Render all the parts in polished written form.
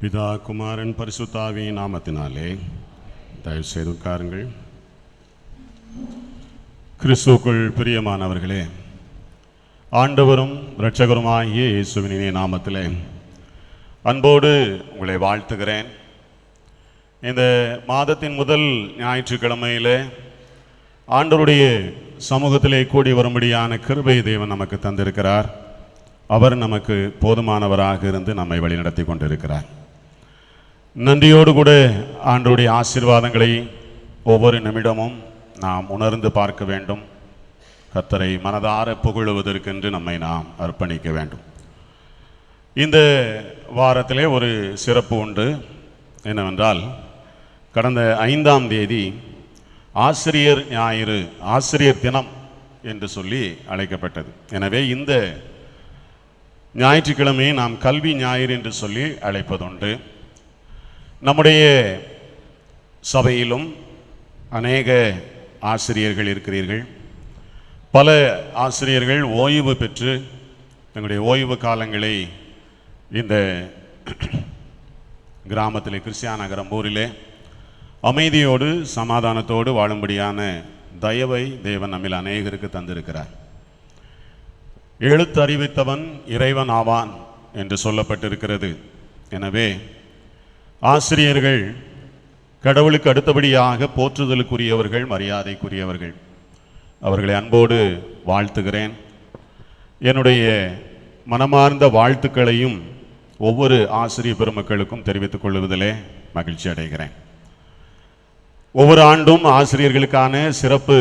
பிதா குமாரன் பரிசுத்தாவியின் நாமத்தினாலே தயவு செய்து உட்காருங்கள். கிறிஸ்துவுக்குள் பிரியமானவர்களே, ஆண்டவரும் இரட்சகருமாகிய இயேசுவின் இனிய நாமத்திலே அன்போடு உங்களை வாழ்த்துகிறேன். இந்த மாதத்தின் முதல் ஞாயிற்றுக்கிழமையிலே ஆண்டவருடைய சமூகத்திலே கூடி வரும்படியான கிருபை தேவன் நமக்கு தந்திருக்கிறார். அவர் நமக்கு போதுமானவராக இருந்து நம்மை வழிநடத்தி கொண்டிருக்கிறார். நன்றியோடு கூட ஆண்டவருடைய ஆசீர்வாதங்களை ஒவ்வொரு நிமிடமும் நாம் உணர்ந்து பார்க்க வேண்டும். கர்த்தரை மனதார புகழுவதற்கென்று நம்மை நாம் அர்ப்பணிக்க வேண்டும். இந்த வாரத்திலே ஒரு சிறப்பு உண்டு. என்னவென்றால், கடந்த 5ஆம் தேதி ஆசிரியர் ஞாயிறு, ஆசிரியர் தினம் என்று சொல்லி அழைக்கப்பட்டது. எனவே இந்த ஞாயிற்றுக்கிழமையை நாம் கல்வி ஞாயிறு என்று சொல்லி அழைப்பதுண்டு. நம்முடைய சபையிலும் அநேக ஆசிரியர்கள் இருக்கிறீர்கள். பல ஆசிரியர்கள் ஓய்வு பெற்று தங்களுடைய ஓய்வு காலங்களை இந்த கிராமத்திலே, கிறிஸ்டியா நகரம் ஊரிலே அமைதியோடு சமாதானத்தோடு வாழும்படியான தயவை தேவன் நம்மில் அநேகருக்கு தந்திருக்கிறார். எழுத்து அறிவித்தவன் இறைவன் ஆவான் என்று சொல்லப்பட்டிருக்கிறது. எனவே ஆசிரியர்கள் கடவுளுக்கு அடுத்தபடியாக போற்றுதலுக்குரியவர்கள், மரியாதைக்குரியவர்கள். அவர்களை அன்போடு வாழ்த்துகிறேன். என்னுடைய மனமார்ந்த வாழ்த்துக்களையும் ஒவ்வொரு ஆசிரியர் பெருமக்களுக்கும் தெரிவித்துக் கொள்வதிலே மகிழ்ச்சி அடைகிறேன். ஒவ்வொரு ஆண்டும் ஆசிரியர்களுக்கான சிறப்பு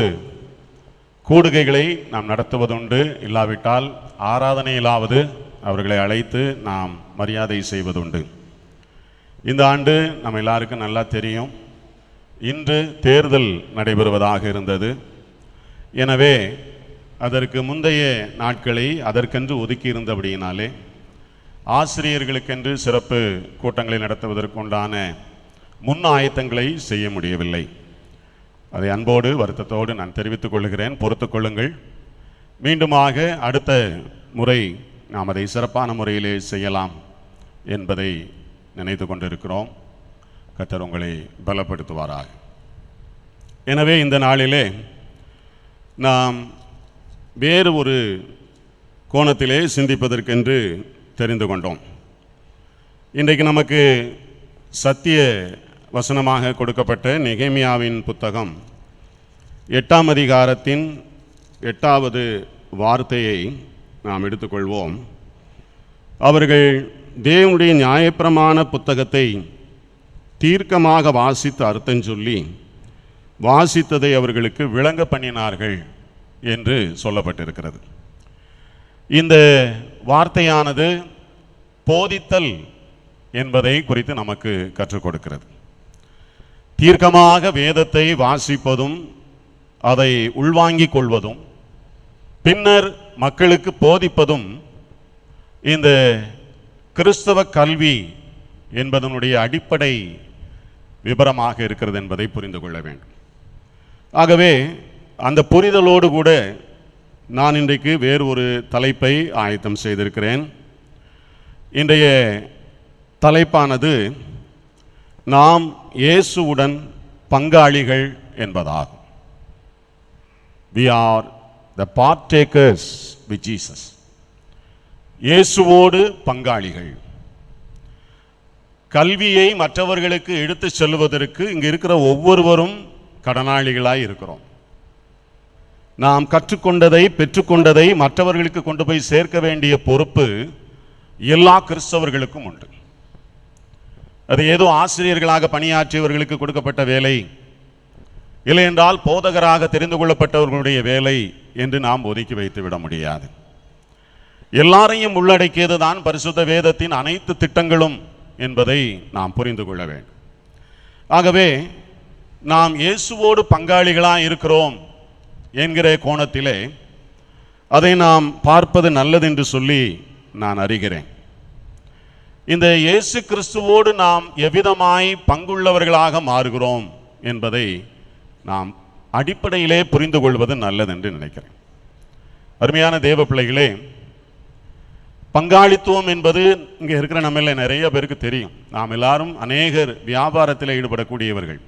கூடுகைகளை நாம் நடத்துவதுண்டு. இல்லாவிட்டால் ஆராதனையிலாவது அவர்களை அழைத்து நாம் மரியாதை செய்வதுண்டு. இந்த ஆண்டு நம்ம எல்லாருக்கும் நல்லா தெரியும், இன்று தேர்தல் நடைபெறுவதாக இருந்தது. எனவே அதற்கு முந்தைய நாட்களை அதற்கென்று ஒதுக்கி இருந்தபடியினாலே ஆசிரியர்களுக்கென்று சிறப்பு கூட்டங்களை நடத்துவதற்குண்டான முன் ஆயத்தங்களை செய்ய முடியவில்லை. அதை அன்போடு வருத்தத்தோடு நான் தெரிவித்துக் கொள்கிறேன். பொறுத்து கொள்ளுங்கள். மீண்டுமாக அடுத்த முறை நாம் அதை சிறப்பான முறையிலே செய்யலாம் என்பதை நினைத்து கொண்டிருக்கிறோம். கர்த்தர் உங்களை பலப்படுத்துவாராக. எனவே இந்த நாளிலே நாம் வேறு ஒரு கோணத்திலே சிந்திப்பதற்கென்று தெரிந்து கொண்டோம். இன்றைக்கு நமக்கு சத்திய வசனமாக கொடுக்கப்பட்ட நெகேமியாவின் புத்தகம் 8ஆம் அதிகாரத்தின் 8வது வார்த்தையை நாம் எடுத்துக்கொள்வோம். அவர்கள் தேவனுடைய நியாயப்பிரமாண புத்தகத்தை தீர்க்கமாக வாசித்து அர்த்தம் சொல்லி வாசித்ததை அவர்களுக்கு விளங்க பண்ணினார்கள் என்று சொல்லப்பட்டிருக்கிறது. இந்த வார்த்தையானது போதித்தல் என்பதை குறித்து நமக்கு கற்றுக் கொடுக்கிறது. தீர்க்கமாக வேதத்தை வாசிப்பதும் அதை உள்வாங்கிக் கொள்வதும் பின்னர் மக்களுக்கு போதிப்பதும் இந்த கிறிஸ்தவ கல்வி என்பதனுடைய அடிப்படை விபரமாக இருக்கிறது என்பதை புரிந்து கொள்ள வேண்டும். ஆகவே அந்த புரிதலோடு கூட நான் இன்றைக்கு வேறு ஒரு தலைப்பை ஆயத்தம் செய்திருக்கிறேன். இன்றைய தலைப்பானது நாம் இயேசுவுடன் பங்காளிகள் என்பதாகும். We are the partakers with Jesus. இயேசுவோடு பங்காளிகள். கல்வியை மற்றவர்களுக்கு எடுத்து செல்வதற்கு இங்கு இருக்கிற ஒவ்வொருவரும் கடனாளிகளாய் இருக்கிறோம். நாம் கற்றுக்கொண்டதை, பெற்றுக்கொண்டதை மற்றவர்களுக்கு கொண்டு போய் சேர்க்க வேண்டிய பொறுப்பு எல்லா கிறிஸ்தவர்களுக்கும் உண்டு. அது ஏதோ ஆசிரியர்களாக பணியாற்றியவர்களுக்கு கொடுக்கப்பட்ட வேலை, இல்லை என்றால் போதகராக தெரிந்து கொள்ளப்பட்டவர்களுடைய வேலை என்று நாம் ஒதுக்கி வைத்து விட முடியாது. எல்லாரையும் உள்ளடக்கியது தான் பரிசுத்த வேதத்தின் அனைத்து திட்டங்களும் என்பதை நாம் புரிந்து கொள்ள வேண்டும். ஆகவே நாம் இயேசுவோடு பங்காளிகளாக இருக்கிறோம் என்கிற கோணத்திலே அதை நாம் பார்ப்பது நல்லது என்று சொல்லி நான் அறிகிறேன். இந்த இயேசு கிறிஸ்துவோடு நாம் எவ்விதமாய் பங்குள்ளவர்களாக மாறுகிறோம் என்பதை நாம் அடிப்படையிலே புரிந்து கொள்வது நல்லது என்று நினைக்கிறேன். அருமையான தேவ பிள்ளைகளே, பங்காளித்துவம் என்பது இங்கே இருக்கிற நம்மள நிறைய பேருக்கு தெரியும். நாம் எல்லாரும் அநேகர் வியாபாரத்தில் ஈடுபடக்கூடியவர்கள்.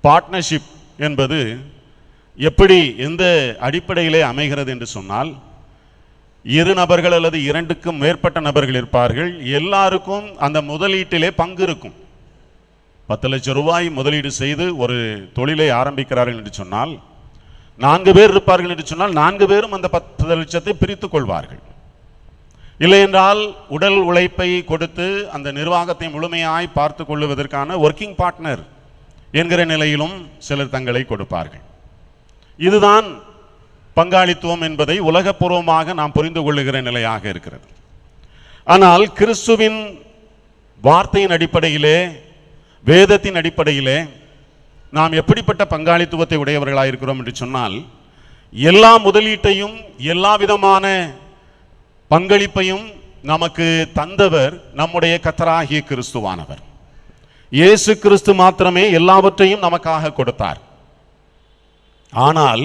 பார்ட்னர்ஷிப் என்பது எப்படி எந்த அடிப்படையிலே அமைகிறது என்று சொன்னால், இரு நபர்கள் அல்லது இரண்டுக்கும் மேற்பட்ட நபர்கள் இருப்பார்கள். எல்லாருக்கும் அந்த முதலீட்டிலே பங்கு இருக்கும். 10 லட்சம் ரூபாய் முதலீடு செய்து ஒரு தொழிலை ஆரம்பிக்கிறார்கள் என்று சொன்னால், 4 பேர் இருப்பார்கள் என்று சொன்னால் 4 பேரும் அந்த 10 லட்சத்தை பிரித்துக் கொள்வார்கள். இல்லை என்றால் உடல் உழைப்பை கொடுத்து அந்த நிர்வாகத்தை முழுமையாய் பார்த்து கொள்வதற்கான ஒர்க்கிங் பார்ட்னர் என்கிற நிலையிலும் சிலர் தங்களை கொடுப்பார்கள். இதுதான் பங்காளித்துவம் என்பதை உலகப்பூர்வமாக நாம் புரிந்து கொள்ளுகிற நிலையாக இருக்கிறது. ஆனால் கிறிஸ்துவின் வார்த்தையின் அடிப்படையிலே, வேதத்தின் அடிப்படையிலே நாம் எப்படிப்பட்ட பங்காளித்துவத்தை உடையவர்களாக இருக்கிறோம் என்று சொன்னால், எல்லா முதலீட்டையும் எல்லா விதமான பங்களிப்பையும் நமக்கு தந்தவர் நம்முடைய கர்த்தராகிய கிறிஸ்துவானவர். இயேசு கிறிஸ்து மாத்திரமே எல்லாவற்றையும் நமக்காக கொடுத்தார். ஆனால்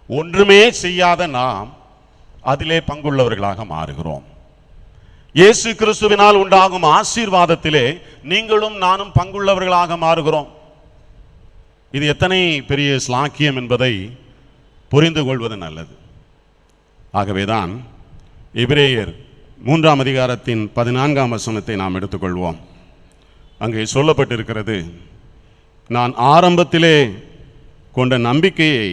ஒன்றுமே செய்யாத நாம் அதிலே பங்குள்ளவர்களாக மாறுகிறோம். இயேசு கிறிஸ்துவினால் உண்டாகும் ஆசீர்வாதத்திலே நீங்களும் நானும் பங்குள்ளவர்களாக மாறுகிறோம். இது எத்தனை பெரிய ஸ்லாக்கியம் என்பதை புரிந்து கொள்வது நல்லது. ஆகவேதான் எபிரேயர் 3ஆம் அதிகாரத்தின் 14ஆம் வசனத்தை நாம் எடுத்துக்கொள்வோம். அங்கே சொல்லப்பட்டிருக்கிறது, நான் ஆரம்பத்திலே கொண்ட நம்பிக்கையை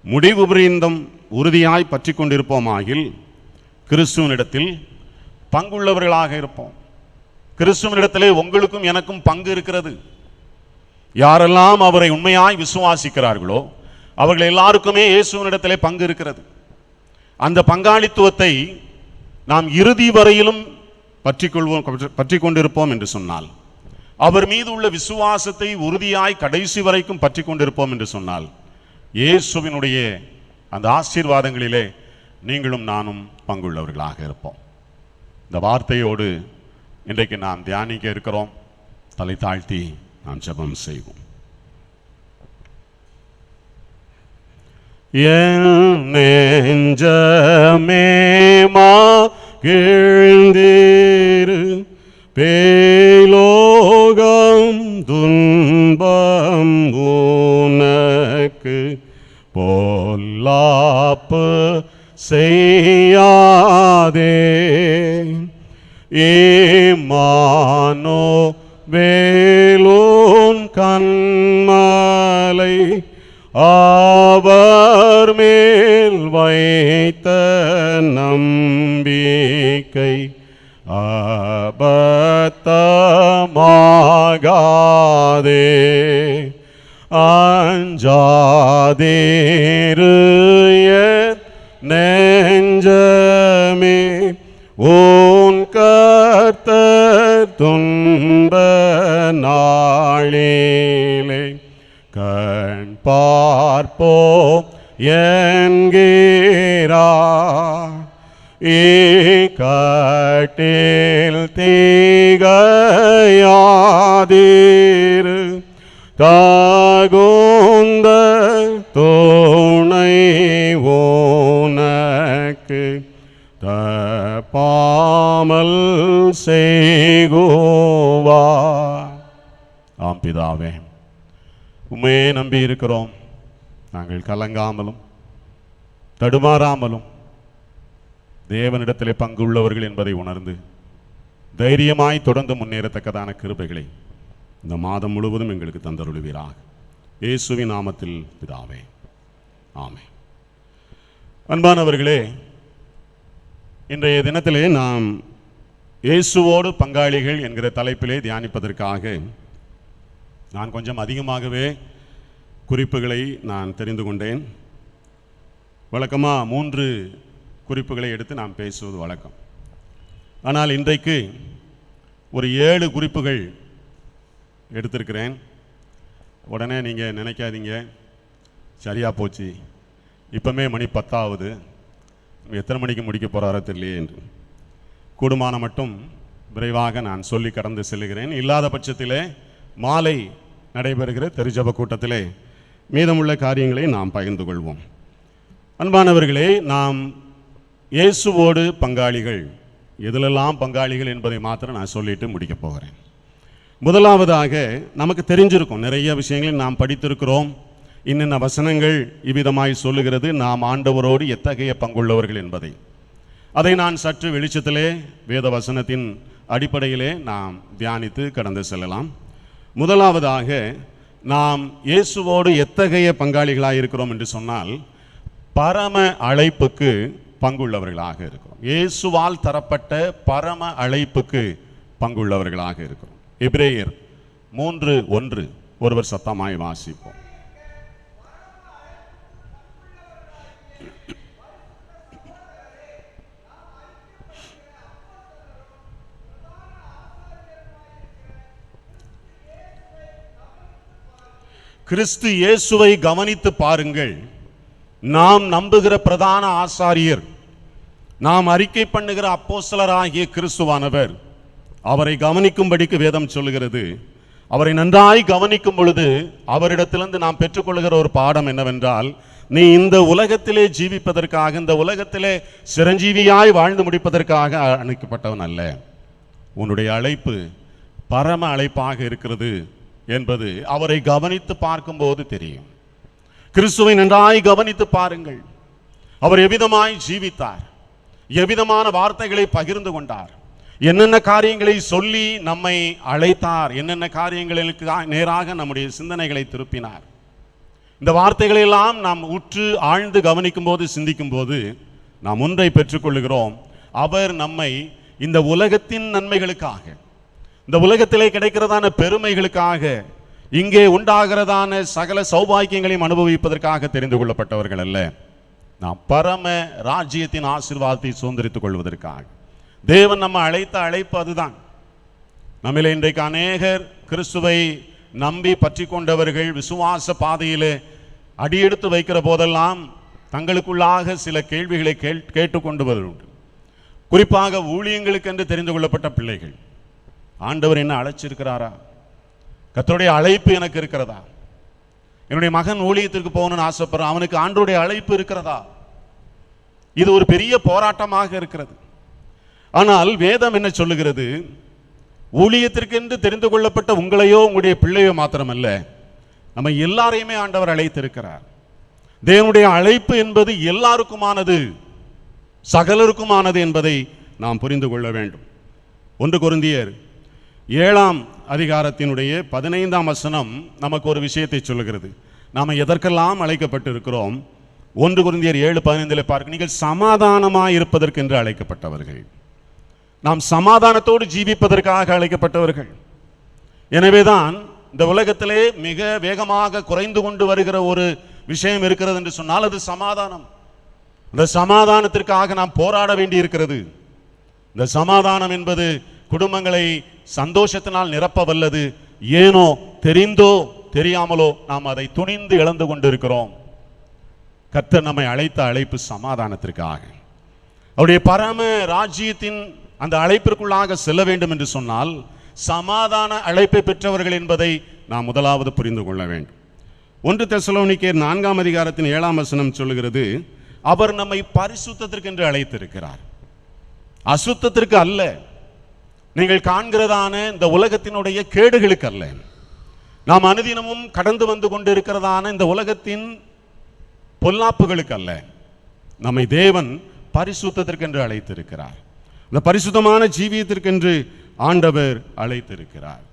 முடிவு பரியந்தம் உறுதியாய் பற்றி கொண்டிருப்போமாகில் கிறிஸ்துவனிடத்தில் பங்குள்ளவர்களாக இருப்போம். கிறிஸ்துவனிடத்திலே உங்களுக்கும் எனக்கும் பங்கு இருக்கிறது. யாரெல்லாம் அவரை உண்மையாய் விசுவாசிக்கிறார்களோ அவர்கள் எல்லாருக்குமே இயேசுவனிடத்திலே பங்கு இருக்கிறது. அந்த பங்காளித்துவத்தை நாம் இறுதி வரையிலும் பற்றி கொண்டிருப்போம் என்று சொன்னால், அவர் மீது உள்ள விசுவாசத்தை உறுதியாய் கடைசி வரைக்கும் பற்றி கொண்டிருப்போம் என்று சொன்னால், இயேசுவினுடைய அந்த ஆசீர்வாதங்களிலே நீங்களும் நானும் பங்குள்ளவர்களாக இருப்போம். இந்த வார்த்தையோடு இன்றைக்கு நாம் தியானிக்க இருக்கிறோம். தலை தாழ்த்தி நாம் ஜெபம் செய்வோம். என் நெஞ்சமே மகிழ்ந்திரு, பேலோகம் துன்பம் உனக்கு பொல்லாப்பு செய்யாதே. ஏமானோ வேலோன் கண்மலை அவர் மேல் வைத்த நம்பிக்கை அபத்தமாகாதே. அஞ்சாதேரு என் நெஞ்சமே, உன் கர்த்தர் துன்ப நாளிலே கண் பார்ப்போம் என்கிறார். இக்கட்டில் தீகையாதீரு, தகுந்த துணை உனக்கு தப்பாமல் செய்குவார். ஆம் பிதாவே, உம்மையே நம்பி இருக்கிறோம். நாங்கள் கலங்காமலும் தடுமாறாமலும் தேவனிடத்திலே பங்குள்ளவர்கள் என்பதை உணர்ந்து தைரியமாய் தொடர்ந்து முன்னேறத்தக்கதான கிருபைகளை இந்த மாதம் முழுவதும் எங்களுக்கு தந்தருளுவீராக. இயேசுவின் நாமத்தில் பிதாவே, ஆமென். அன்பானவர்களே, இன்றைய தினத்திலே நாம் இயேசுவோடு பங்காளிகள் என்கிற தலைப்பிலே தியானிப்பதற்காக நான் கொஞ்சம் அதிகமாகவே குறிப்புகளை நான் தெரிந்து கொண்டேன். வழக்கமாக 3 குறிப்புகளை எடுத்து நாம் பேசுவது வழக்கம். ஆனால் இன்றைக்கு ஒரு 7 குறிப்புகள் எடுத்திருக்கிறேன். உடனே நீங்கள் நினைக்காதீங்க, சரியாக போச்சு, இப்போமே மணி 10 ஆகுது, எத்தனை மணிக்கு முடிக்க போகிறாரோ தெரியலையே என்று. கூடுமான மட்டும் விரைவாக நான் சொல்லி கடந்து செல்லுகிறேன். இல்லாத பட்சத்திலே மாலை நடைபெறுகிற திருஜப கூட்டத்திலே மீதமுள்ள காரியங்களை நாம் பகிர்ந்து கொள்வோம். அன்பானவர்களே, நாம் இயேசுவோடு பங்காளிகள், எதிலெல்லாம் பங்காளிகள் என்பதை மாத்திரம் நான் சொல்லிட்டு முடிக்க போகிறேன். முதலாவதாக, நமக்கு தெரிஞ்சிருக்கும், நிறைய விஷயங்களை நாம் படித்திருக்கிறோம். இன்னென்ன வசனங்கள் இவ்விதமாய் சொல்லுகிறது, நாம் ஆண்டவரோடு எத்தகைய பங்குள்ளவர்கள் என்பதை. அதை நான் சற்று வெளிச்சத்திலே வேத வசனத்தின் அடிப்படையிலே நாம் தியானித்து கடந்து செல்லலாம். முதலாவதாக, நாம் இயேசுவோடு எத்தகைய பங்காளிகளாக இருக்கிறோம் என்று சொன்னால், பரம அழைப்புக்கு பங்குள்ளவர்களாக இருக்கிறோம். இயேசுவால் தரப்பட்ட பரம அழைப்புக்கு பங்குள்ளவர்களாக இருக்கிறோம். எபிரேயர் 3:1 ஒருவர் சத்தமாய் வாசிப்போம். கிறிஸ்து இயேசுவை கவனித்து பாருங்கள். நாம் நம்புகிற பிரதான ஆசாரியர், நாம் அறிக்கை பண்ணுகிற அப்போஸ்தலராகிய கிறிஸ்துவானவர், அவரை கவனிக்கும்படிக்கு வேதம் சொல்லுகிறது. அவரை நன்றாய் கவனிக்கும் பொழுது அவரிடத்திலிருந்து நாம் பெற்றுக்கொள்கிற ஒரு பாடம் என்னவென்றால், நீ இந்த உலகத்திலே ஜீவிப்பதற்காக, இந்த உலகத்திலே சிரஞ்சீவியாய் வாழ்ந்து முடிப்பதற்காக அழைக்கப்பட்டவன் அல்ல. உன்னுடைய அழைப்பு பரம அழைப்பாக இருக்கிறது என்பது அவரை கவனித்து பார்க்கும்போது தெரியும். கிறிஸ்துவை நன்றாய் கவனித்து பாருங்கள். அவர் எவ்விதமாய் ஜீவித்தார், எவ்விதமான வார்த்தைகளை பகிர்ந்து கொண்டார், என்னென்ன காரியங்களை சொல்லி நம்மை அழைத்தார், என்னென்ன காரியங்களுக்கு நேராக நம்முடைய சிந்தனைகளை திருப்பினார். இந்த வார்த்தைகளை எல்லாம் நாம் உற்று ஆழ்ந்து கவனிக்கும் போது, சிந்திக்கும் போது நாம் ஒன்றை பெற்றுக்கொள்கிறோம். அவர் நம்மை இந்த உலகத்தின் நன்மைகளுக்காக, இந்த உலகத்திலே கிடைக்கிறதான பெருமைகளுக்காக, இங்கே உண்டாகிறதான சகல சௌபாக்கியங்களையும் அனுபவிப்பதற்காக தெரிந்து கொள்ளப்பட்டவர்கள் அல்ல. நாம் பரம ராஜ்யத்தின் ஆசீர்வாதத்தை சுதந்திரித்துக் கொள்வதற்காக தேவன் நம்ம அழைத்த அழைப்பு அதுதான். நம்மிலே இன்றைக்கு அநேகர் கிறிஸ்துவை நம்பி பற்றி கொண்டவர்கள் விசுவாச பாதையிலே அடியெடுத்து வைக்கிற போதெல்லாம் தங்களுக்குள்ளாக சில கேள்விகளை கேட்டுக்கொண்டு வருவது. குறிப்பாக ஊழியங்களுக்கு என்று தெரிந்து கொள்ளப்பட்ட பிள்ளைகள், ஆண்டவர் என்ன அழைச்சிருக்கிறாரா? கர்த்தருடைய அழைப்பு எனக்கு இருக்கிறதா? என்னுடைய மகன் ஊழியத்திற்கு போகணும்னு ஆசைப்படுறான், அவனுக்கு ஆண்டவருடைய அழைப்பு இருக்கிறதா? இது ஒரு பெரிய போராட்டமாக இருக்கிறது. ஆனால் வேதம் என்ன சொல்லுகிறது? ஊழியத்திற்கென்று தெரிந்து கொள்ளப்பட்ட உங்களையோ உங்களுடைய பிள்ளையோ மாத்திரமல்ல, நம்ம எல்லாரையுமே ஆண்டவர் அழைத்திருக்கிறார். தேவனுடைய அழைப்பு என்பது எல்லாருக்குமானது, சகலருக்குமானது என்பதை நாம் புரிந்து கொள்ள வேண்டும். 1 கொரிந்தியர் 7ஆம் அதிகாரத்தினுடைய 15ஆம் வசனம் நமக்கு ஒரு விஷயத்தை சொல்லுகிறது. நாம் எதற்கெல்லாம் அழைக்கப்பட்டு இருக்கிறோம்? 1 கொரிந்தியர் 7:15 பார்க்க, நீங்கள் சமாதானமாய் இருப்பதற்கென்று அழைக்கப்பட்டவர்கள். நாம் சமாதானத்தோடு ஜீவிப்பதற்காக அழைக்கப்பட்டவர்கள். எனவேதான் இந்த உலகத்திலே மிக வேகமாக குறைந்து கொண்டு வருகிற ஒரு விஷயம் இருக்கிறது என்று சொன்னால் அது சமாதானம். இந்த சமாதானத்திற்காக நாம் போராட வேண்டி இருக்கிறது. இந்த சமாதானம் என்பது குடும்பங்களை சந்தோஷத்தினால் நிரப்ப வல்லது. ஏனோ தெரிந்தோ தெரியாமலோ நாம் அதை துணிந்து இழந்து கொண்டிருக்கிறோம். கர்த்தர் நம்மை அழைத்த அழைப்பு சமாதானத்திற்காக. அவருடைய பரம ராஜ்யத்தின் அந்த அழைப்பிற்குள்ளாக செல்ல வேண்டும் என்று சொன்னால் சமாதான அழைப்பை பெற்றவர்கள் என்பதை நாம் முதலாவது புரிந்து கொள்ள வேண்டும். 1 தெசலோனிக்கேயர் 4ஆம் அதிகாரத்தின் 7ஆம் வசனம் சொல்லுகிறது, அவர் நம்மை பரிசுத்தத்திற்கென்று அழைத்திருக்கிறார், அசுத்தத்திற்கு அல்ல. நீங்கள் காண்கிறதான இந்த உலகத்தினுடைய கேடுகளுக்கு அல்ல, நாம் அனுதினமும் கடந்து வந்து கொண்டிருக்கிறதான இந்த உலகத்தின் பொல்லாப்புகளுக்கு அல்ல. நம்மை தேவன் பரிசுத்தத்திற்கென்று அழைத்திருக்கிறார். இந்த பரிசுத்தமான ஜீவியத்திற்கென்று ஆண்டவர் அழைத்திருக்கிறார்.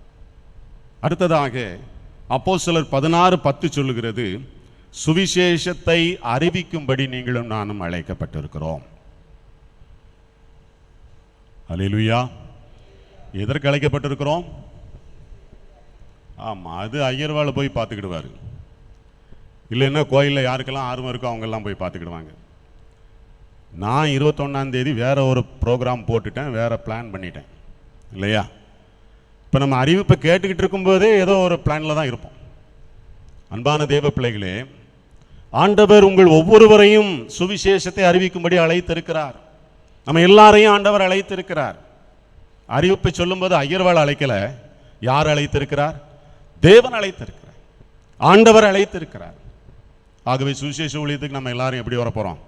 அடுத்ததாக அப்போஸ்தலர் 16:10 சொல்லுகிறது, சுவிசேஷத்தை அறிவிக்கும்படி நீங்களும் நானும் அழைக்கப்பட்டிருக்கிறோம். அல்லேலூயா. எதற்கு அழைக்கப்பட்டிருக்கிறோம்? ஆமாம், அது ஐயர்வாளை போய் பார்த்துக்கிடுவார். இல்லைன்னா கோயிலில் யாருக்கெல்லாம் ஆர்வம் இருக்கோ அவங்கெல்லாம் போய் பார்த்துக்கிடுவாங்க. நான் 21ஆம் தேதி வேற ஒரு ப்ரோக்ராம் போட்டுட்டேன், வேற பிளான் பண்ணிட்டேன் இல்லையா? இப்போ நம்ம அறிவிப்பை கேட்டுக்கிட்டு இருக்கும்போதே ஏதோ ஒரு பிளானில் தான் இருப்போம். அன்பான தேவ பிள்ளைகளே, ஆண்டவர் உங்கள் ஒவ்வொருவரையும் சுவிசேஷத்தை அறிவிக்கும்படி அழைத்திருக்கிறார். நம்ம எல்லாரையும் ஆண்டவர் அழைத்திருக்கிறார். அறிவிப்பை சொல்லும்போது ஐயர்வாள் அழைக்கல. யார் அழைத்திருக்கிறார்? தேவன் அழைத்திருக்கிறார், ஆண்டவர் அழைத்திருக்கிறார். ஆகவே சுவிசேஷ ஊழியத்துக்கு நம்ம எல்லாரும் எப்படி வர போகிறோம்?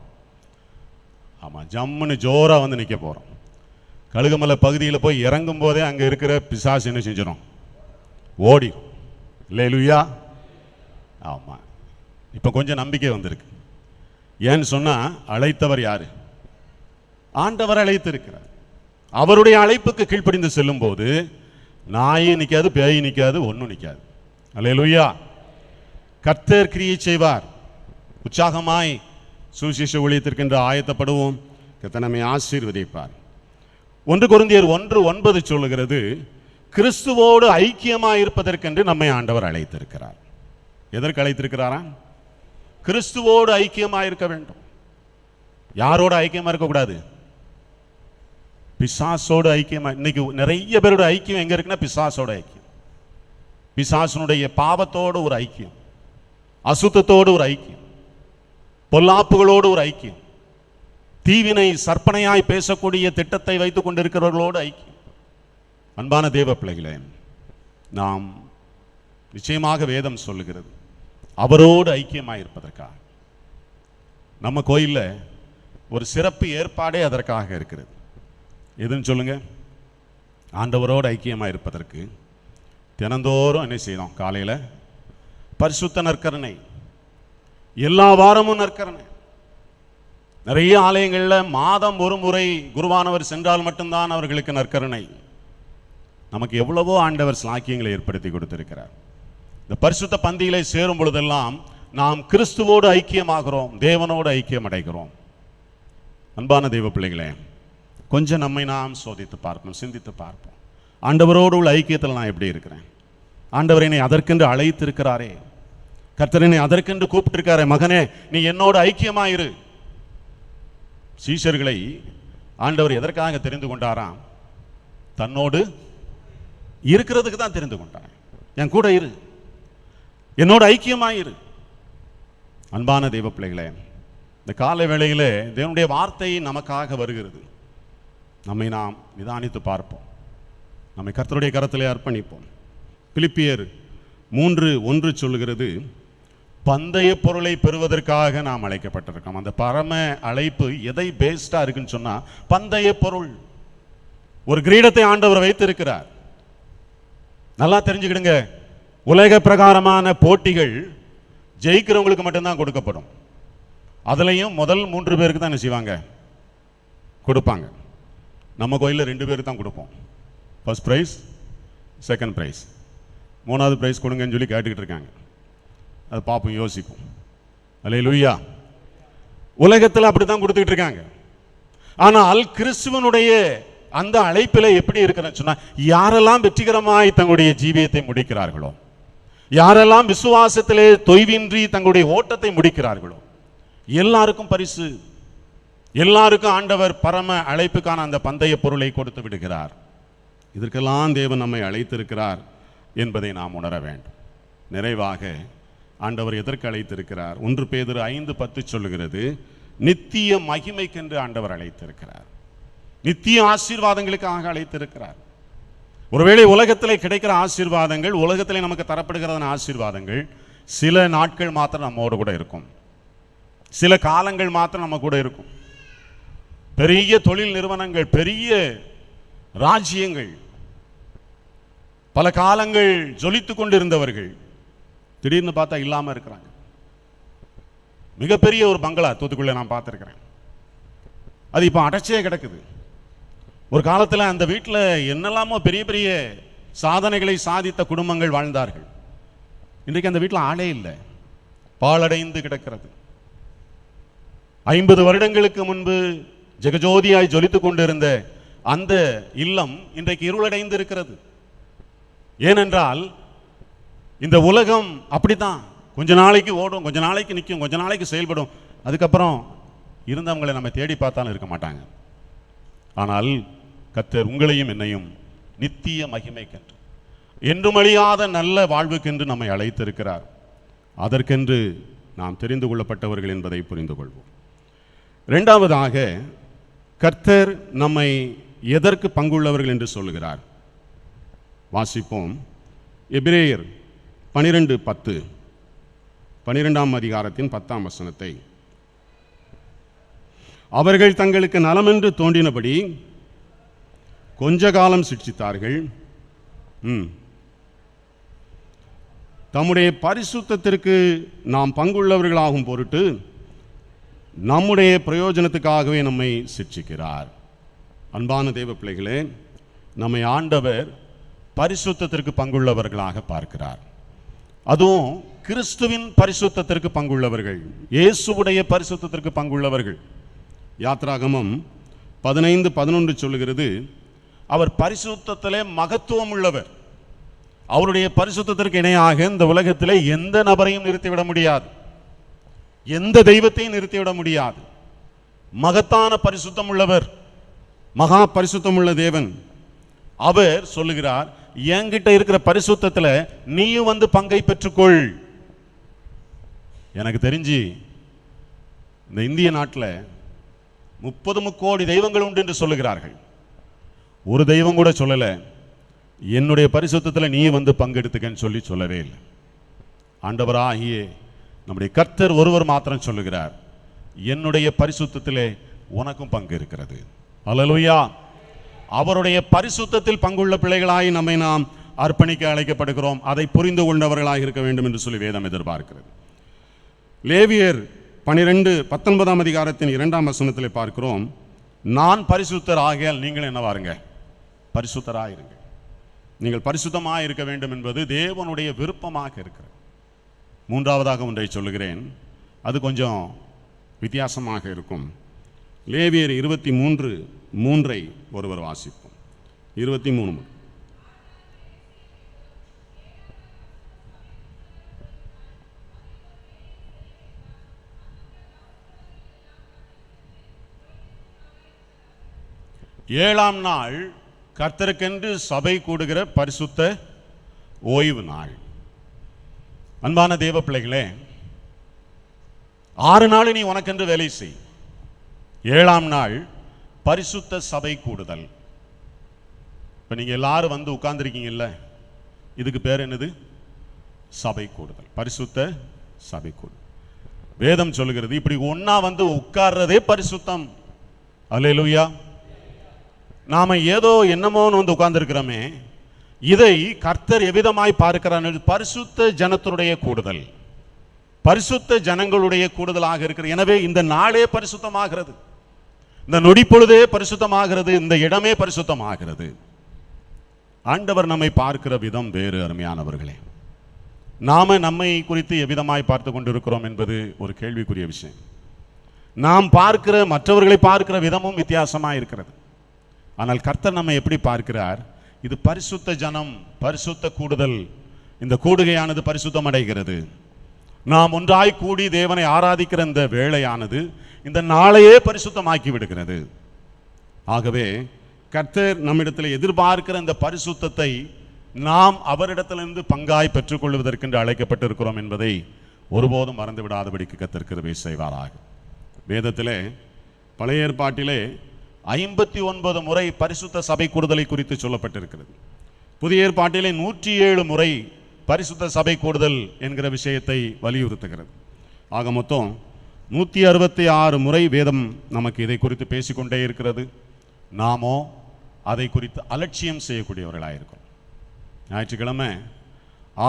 ஆமாம், ஜம்முன்னு ஜோராக வந்து நிற்க போகிறோம். கழுகுமலை பகுதியில் போய் இறங்கும் போதே அங்கே இருக்கிற பிசாசு என்ன செஞ்சிடும்? ஓடி. அல்லேலூயா. ஆமாம், இப்போ கொஞ்சம் நம்பிக்கை வந்திருக்கு. ஏன்னு சொன்னால் அழைத்தவர் யாரு? ஆண்டவர் அழைத்திருக்கிறார். அவருடைய அழைப்புக்கு கீழ்ப்படிந்து செல்லும் போது நாயும் நிற்காது, பேய் நிற்காது, ஒன்றும் நிற்காது. அல்லேலூயா. கர்த்தர் கிரியை செய்வார். உற்சாகமாய் சுவிசேஷ ஊழியத்திற்கென்று ஆயத்தப்படுவோம். கர்த்தர் நம்மை ஆசீர்வதிப்பார். 1 கொரிந்தியர் 1:9 சொல்லுகிறது, கிறிஸ்துவோடு ஐக்கியமாய் இருப்பதற்கென்று நம்மை ஆண்டவர் அழைத்திருக்கிறார். எதற்கு அழைத்திருக்கிறாரா? கிறிஸ்துவோடு ஐக்கியமாய் இருக்க வேண்டும். யாரோட ஐக்கியமா இருக்கக்கூடாது? பிசாசோடு ஐக்கியமா. இன்னைக்கு நிறைய பேரோட ஐக்கியம் எங்க இருக்குன்னா பிசாசோட ஐக்கியம். பிசாசனுடைய பாவத்தோடு ஒரு ஐக்கியம், அசுத்தத்தோடு ஒரு ஐக்கியம், பொல்லாப்புகளோடு ஒரு ஐக்கியம், தீவினை சற்பனையாய் பேசக்கூடிய திட்டத்தை வைத்துக் கொண்டிருக்கிறவர்களோடு ஐக்கியம். அன்பான தேவ பிள்ளைகளே, நாம் நிச்சயமாக வேதம் சொல்லுகிறது அவரோடு ஐக்கியமாய் இருப்பதற்காக. நம்ம கோயிலில் ஒரு சிறப்பு ஏற்பாடே அதற்காக இருக்கிறது. எதுன்னு சொல்லுங்க? ஆண்டவரோடு ஐக்கியமாக இருப்பதற்கு தினந்தோறும் என்ன செய்யணும்? காலையில் பரிசுத்த நற்கருணை, எல்லா வாரமும் நற்கருணை. நிறைய ஆலயங்களில் மாதம் ஒரு முறை குருவானவர் சென்றால் மட்டும்தான் அவர்களுக்கு நற்கருணை. நமக்கு எவ்வளவோ ஆண்டவர் ஸ்லாக்கியங்களை ஏற்படுத்தி கொடுத்திருக்கிறார். இந்த பரிசுத்த பந்தியிலே சேரும் பொழுதெல்லாம் நாம் கிறிஸ்துவோடு ஐக்கியமாகிறோம், தேவனோடு ஐக்கியம் அடைகிறோம். அன்பான தெய்வ பிள்ளைகளே, கொஞ்சம் நம்மை நாம் சோதித்து பார்ப்போம், சிந்தித்து பார்ப்போம். ஆண்டவரோடு உள்ள ஐக்கியத்தில் நான் எப்படி இருக்கிறேன்? ஆண்டவர் என்னை அதற்கென்று அழைத்திருக்கிறாரே, கர்த்தர் என்னை அதற்கென்று கூப்பிட்டிருக்காரே, மகனே நீ என்னோடு ஐக்கியமாயிரு. சீஷர்களை ஆண்டவர் எதற்காக தெரிந்து கொண்டாராம்? தன்னோடு இருக்கிறதுக்கு தான் தெரிந்து கொண்டார். என் கூட இரு, என்னோட ஐக்கியமாயிரு. அன்பான தெய்வ பிள்ளைகளே, இந்த கால வேளையிலே தேவனுடைய வார்த்தை நமக்காக வருகிறது. நம்மை நாம் நிதானித்து பார்ப்போம், நம்மை கர்த்தருடைய கரத்திலே அர்ப்பணிப்போம். பிலிப்பியர் 3:1 சொல்லுகிறது, பந்தய பொருளை பெறுவதற்காக நாம் அழைக்கப்பட்டிருக்கோம். அந்த பரம அழைப்பு எதை பேஸ்டா இருக்குன்னு சொன்னா, பந்தய பொருள். ஒரு கிரீடத்தை ஆண்டவர் வைத்திருக்கிறார். நல்லா தெரிஞ்சுக்கிடுங்க, உலக பிரகாரமான போட்டிகள் ஜெயிக்கிறவங்களுக்கு மட்டும்தான் கொடுக்கப்படும். அதுலேயும் முதல் 3 பேருக்கு தான் என்ன செய்வாங்க? கொடுப்பாங்க. நம்ம கோயிலில் 2 பேருக்கு தான் கொடுப்போம். ஃபர்ஸ்ட் ப்ரைஸ், செகண்ட் ப்ரைஸ், 3வது ப்ரைஸ் கொடுங்கன்னு சொல்லி கேட்டுக்கிட்டு இருக்காங்க. அது பார்ப்போம், யோசிப்போம். அல்லேலூயா. உலகத்தில் அப்படி தான் கொடுத்துக்கிட்டு இருக்காங்க. ஆனால் கிறிஸ்துவனுடைய அந்த அழைப்பில் எப்படி இருக்குன்னு சொன்னா, யாரெல்லாம் வெற்றிகரமாய் தங்களுடைய ஜீவியத்தை முடிக்கிறார்களோ, யாரெல்லாம் விசுவாசத்திலே தொய்வின்றி தங்களுடைய ஓட்டத்தை முடிக்கிறார்களோ, எல்லாருக்கும் பரிசு, எல்லாருக்கும் ஆண்டவர் பரம அழைப்புக்கான அந்த பந்தய பொருளை கொடுத்து விடுகிறார். இதற்கெல்லாம் தேவன் நம்மை அழைத்திருக்கிறார் என்பதை நாம் உணர வேண்டும். நிறைவாக ஆண்டவர் எதற்கு அழைத்திருக்கிறார்? 1 பேதுரு 5:10 சொல்லுகிறது, நித்திய மகிமைக்கென்று ஆண்டவர் அழைத்திருக்கிறார். நித்திய ஆசீர்வாதங்களுக்காக அழைத்திருக்கிறார். ஒருவேளை உலகத்திலே கிடைக்கிற ஆசீர்வாதங்கள், உலகத்திலே நமக்கு தரப்படுகிறதான ஆசீர்வாதங்கள் சில நாட்கள் மாத்திரம் நம்மோடு கூட இருக்கும், சில காலங்கள் மாத்திரம் நம்ம கூட இருக்கும். பெரிய தொழில் நிறுவனங்கள், பெரிய ராஜ்யங்கள், பல காலங்கள் ஜொலித்து கொண்டிருந்தவர்கள் திடீர்னு பார்த்தா இல்லாம இருக்கிறாங்க. மிகப்பெரிய ஒரு பங்களா தூத்துக்குள்ள நான் பார்த்திருக்கிறேன். அது இப்போ அடைச்சே கிடக்குது. ஒரு காலத்தில் அந்த வீட்டில் என்னெல்லாமோ பெரிய பெரிய சாதனைகளை சாதித்த குடும்பங்கள் வாழ்ந்தார்கள். இன்றைக்கு அந்த வீட்டில் ஆளே இல்லை, பாழடைந்து கிடக்கிறது. 50 வருடங்களுக்கு முன்பு ஜெகஜோதியாய் ஜொலித்துக் கொண்டிருந்த அந்த இல்லம் இன்றைக்கு இருளடைந்து இருக்கிறது. ஏனென்றால் இந்த உலகம் அப்படித்தான், கொஞ்ச நாளைக்கு ஓடும், கொஞ்ச நாளைக்கு நிற்கும், கொஞ்ச நாளைக்கு செயல்படும், அதுக்கப்புறம் இருந்தவங்களை நம்ம தேடி பார்த்தாலும் இருக்க மாட்டாங்க. ஆனால் கர்த்தர் உங்களையும் என்னையும் நித்திய மகிமைக்கென்று, என்றும் அழியாத நல்ல வாழ்வுக்கென்று நம்மை அழைத்திருக்கிறார். அதற்கென்று நாம் தெரிந்து கொள்ளப்பட்டவர்கள் என்பதை புரிந்து கொள்வோம். இரண்டாவதாக, கர்த்தர் நம்மை எதற்கு பங்குள்ளவர்கள் என்று சொல்லுகிறார்? வாசிப்போம். எபிரேயர் 12:10, 12ஆம் அதிகாரத்தின் 10ஆம் வசனத்தை. அவர்கள் தங்களுக்கு நலமென்று தோன்றினபடி கொஞ்ச காலம் சிட்சித்தார்கள். தம்முடைய பரிசுத்தத்திற்கு நாம் பங்குள்ளவர்களாகும் பொருட்டு நம்முடைய பிரயோஜனத்துக்காகவே நம்மை சிட்சிக்கிறார். அன்பான தேவ பிள்ளைகளே, நம்மை ஆண்டவர் பரிசுத்தத்திற்கு பங்குள்ளவர்களாக பார்க்கிறார். அதுவும் கிறிஸ்துவின் பரிசுத்தத்திற்கு பங்குள்ளவர்கள், இயேசுவுடைய பரிசுத்தத்திற்கு பங்குள்ளவர்கள். யாத்ராகமம் 15:11 சொல்லுகிறது, அவர் பரிசுத்தத்திலே மகத்துவம் உள்ளவர். அவருடைய பரிசுத்தத்திற்கு இணையாக இந்த உலகத்திலே எந்த நபரையும் நிறுத்திவிட முடியாது, எந்த தெய்வத்தையும் நிறுத்திவிட முடியாது. மகத்தான பரிசுத்தம் உள்ளவர், மகா பரிசுத்தம் உள்ள தேவன். அவர் சொல்லுகிறார், என்கிட்ட இருக்கிற பரிசுத்தத்துல நீயும் வந்து பங்கை பெற்றுக்கொள். எனக்கு தெரிஞ்சு இந்த இந்திய நாட்டில் 30 கோடி தெய்வங்கள் உண்டு என்று சொல்லுகிறார்கள். ஒரு தெய்வம் கூட சொல்லல என்னுடைய பரிசுத்தத்தில் நீ வந்து பங்கெடுத்துக்கன்னு சொல்லவே இல்லை. ஆண்டவராகிய நம்முடைய கர்த்தர் ஒருவர் மாத்திரம் சொல்லுகிறார், என்னுடைய பரிசுத்தத்திலே உனக்கும் பங்கு இருக்கிறது. அல்லேலூயா. அவருடைய பரிசுத்தத்தில் பங்குள்ள பிள்ளைகளாய் நம்மை நாம் அர்ப்பணிக்க அழைக்கப்படுகிறோம். அதை புரிந்து கொண்டவர்களாக இருக்க வேண்டும் என்று சொல்லி வேதம் எதிர்பார்க்கிறது. லேவியர் 12:19 அதிகாரத்தின் 2ஆம் வசனத்திலே பார்க்கிறோம், நான் பரிசுத்தர் ஆகையால் நீங்கள் என்னவாருங்க, பரிசுத்தராயிருங்க. நீங்கள் பரிசுத்தமாக இருக்க வேண்டும் என்பது தேவனுடைய விருப்பமாக இருக்கிறது. மூன்றாவதாக ஒன்றை சொல்லுகிறேன், அது கொஞ்சம் வித்தியாசமாக இருக்கும். லேவியர் 23:3 ஒருவர் வாசிப்போம். 23. ஏழாம் நாள் கர்த்தருக்கென்று சபை கூடுகிற பரிசுத்த ஓய்வு நாள். அன்பான தேவ பிள்ளைகளே, 6 நாள் நீ உனக்கென்று வேலை செய். 7ஆம் நாள் பரிசுத்த சபை கூடுதல். இப்ப நீங்க எல்லாரும் வந்து உட்கார்ந்துருக்கீங்கல்ல, இதுக்கு பேர் என்னது? சபை கூடுதல், பரிசுத்த சபை கூடுதல். வேதம் சொல்லுகிறது, இப்படி ஒன்னா வந்து உட்கார்றதே பரிசுத்தம். அல்லேலூயா. நாம ஏதோ என்னமோன்னு வந்து உட்கார்ந்துருக்கிறோமே, இதை கர்த்தர் எவ்விதமாய் பார்க்கிறார்? பரிசுத்த ஜனத்தினுடைய கூடுதல், பரிசுத்த ஜனங்களுடைய கூடுதலாக இருக்கிற. எனவே இந்த நாளே பரிசுத்தமாகிறது, இந்த நொடி பொழுதே பரிசுத்தமாகிறது, இந்த இடமே பரிசுத்தமாகிறது. ஆண்டவர் நம்மை பார்க்கிற விதம் வேறு. அருமையானவர்களே, நாம நம்மை குறித்து எவ்விதமாய் பார்த்து கொண்டிருக்கிறோம் என்பது ஒரு கேள்விக்குரிய விஷயம். நாம் பார்க்கிற, மற்றவர்களை பார்க்கிற விதமும் வித்தியாசமாக இருக்கிறது. ஆனால் கர்த்தர் நம்மை எப்படி பார்க்கிறார்? இது பரிசுத்த ஜனம், பரிசுத்த கூடுதல். இந்த கூடுகையானது பரிசுத்தம் அடைகிறது. நாம் ஒன்றாய் கூடி தேவனை ஆராதிக்கிற இந்த வேளையானது இந்த நாளையே பரிசுத்தமாக்கி விடுகிறது. ஆகவே கர்த்தர் நம்மிடத்தில் எதிர்பார்க்கிற இந்த பரிசுத்தத்தை நாம் அவரிடத்திலிருந்து பங்காய் பெற்றுக்கொள்வதற்கென்று அழைக்கப்பட்டிருக்கிறோம் என்பதை ஒருபோதும் மறந்து விடாதபடிக்கு கர்த்தர் கிருபை செய்வாராக. வேதத்திலே, பழைய ஏற்பாட்டிலே 59 முறை பரிசுத்த சபை கூடுதலை குறித்து சொல்லப்பட்டிருக்கிறது. புதிய ஏற்பாட்டிலே 107 முறை பரிசுத்த சபை கூடுதல் என்கிற விஷயத்தை வலியுறுத்துகிறது. ஆக மொத்தம் 166 முறை வேதம் நமக்கு இதை குறித்து பேசிக்கொண்டே இருக்கிறது. நாமோ அதை குறித்து அலட்சியம் செய்யக்கூடியவர்களாயிருக்கிறோம். ஞாயிற்றுக்கிழமை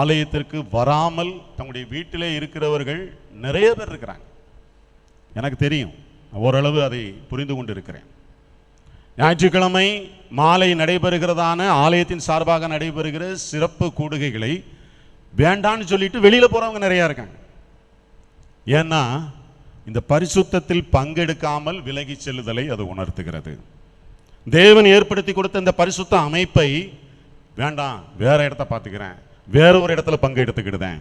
ஆலயத்திற்கு வராமல் தங்களுடைய வீட்டிலே இருக்கிறவர்கள் நிறைய பேர் இருக்கிறாங்க. எனக்கு தெரியும், ஓரளவு அதை புரிந்து கொண்டு இருக்கிறேன். ஞாயிற்றுக்கிழமை மாலை நடைபெறுகிறதான ஆலயத்தின் சார்பாக நடைபெறுகிற சிறப்பு கூடுகைகளை வேண்டான்னு சொல்லிட்டு வெளியில போறவங்க நிறைய இருக்காங்க. ஏன்னா இந்த பரிசுத்தத்தில் பங்கெடுக்காமல் விலகி செல்லுதலை அது உணர்த்துகிறது. தேவன் ஏற்படுத்தி கொடுத்த இந்த பரிசுத்த அமைப்பை வேண்டாம், வேற இடத்த பார்த்துக்கிறேன், வேற ஒரு இடத்துல பங்கு எடுத்துக்கிடுதேன்.